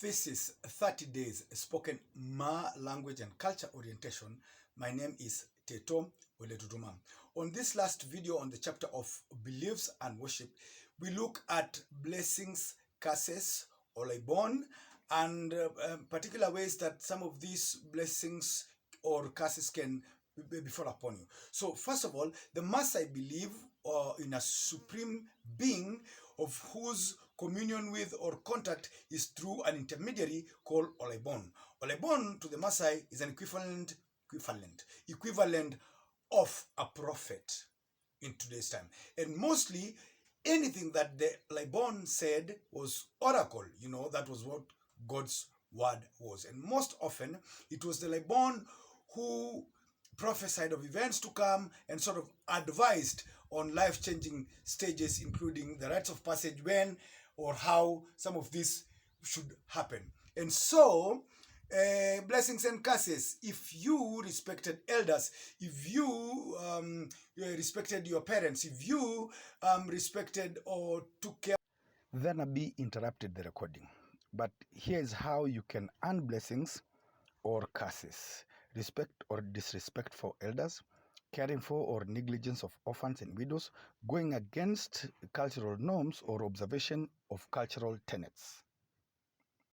This is 30 Days Spoken Ma Language and Culture Orientation. My name is Teto Weletutuma. On this last video on the chapter of Beliefs and Worship, we look at blessings, curses, or Olaibon, and particular ways that some of these blessings or curses can befall upon you. So first of all, the MAASAI believe in a supreme being of whose communion with or contact is through an intermediary called Olaibon. Olaibon to the MAASAI is an equivalent of a prophet in today's time. And mostly anything that the Olaibon said was oracle, that was what God's word was. And most often it was the Olaibon who prophesied of events to come and sort of advised on life-changing stages, including the rites of passage, when or how some of this should happen. And so, blessings and curses. If you respected elders, if you respected your parents, if you respected or took care, then Abi interrupted the recording. But here's how you can earn blessings or curses: respect or disrespect for elders, caring for or negligence of orphans and widows, going against cultural norms or observation of cultural tenets.